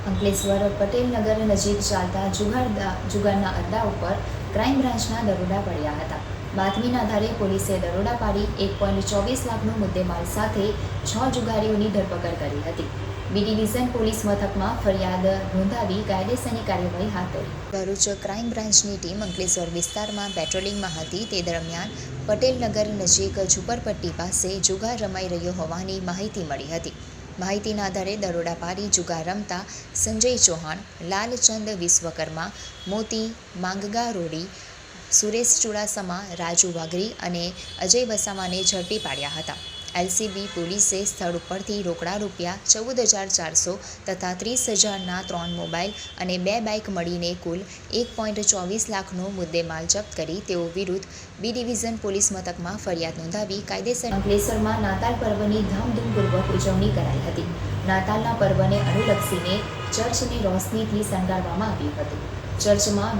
અંકલેશ્વર પટેલનગર નજીક ચાલતા જુગારના અડ્ડા ઉપર ક્રાઇમ બ્રાન્ચના દરોડા પડ્યા હતા. બાતમીના આધારે પોલીસે દરોડા પાડી 1.24 લાખનો મુદ્દેમાલ સાથે 6 જુગારીઓની ધરપકડ કરી હતી. બી ડિવિઝન પોલીસ મથકમાં ફરિયાદ નોંધાવી કાયદેસરની કાર્યવાહી હાથ ધરી. ભરૂચ ક્રાઇમ બ્રાન્ચની ટીમ અંકલેશ્વર વિસ્તારમાં પેટ્રોલિંગમાં હતી. તે દરમિયાન પટેલનગર નજીક ઝુંપડપટ્ટી પાસે જુગાર રમાઈ રહ્યો હોવાની માહિતી મળી હતી. માહિતીના આધારે દરોડા પાડી જુગાર રમતા સંજય ચૌહાણ, લાલચંદ વિશ્વકર્મા, મોતી માંગગા રોડી, સુરેશ ચુડાસમા, રાજુ વાઘરી અને અજય વસાવાને ઝડપી પાડ્યા હતા. એલસીબી પોલીસે સ્થળ ઉપરથી રોકડા રૂપિયા 14,400 તથા 30,000ના 3 મોબાઈલ અને 2 બાઇક મળીને કુલ 1.24 લાખનો મુદ્દેમાલ જપ્ત કરી તેઓ વિરુદ્ધ બી ડિવિઝન પોલીસ મથકમાં ફરિયાદ નોંધાવી કાયદેસર. અંકલેશ્વરમાં નાતાલ પર્વની ધામધૂમપૂર્વક ઉજવણી કરાઈ હતી. નાતાલના પર્વને અનુલક્ષીને ચર્ચને રોશનીથી શણગારવામાં આવ્યું હતું. ચર્ચમાં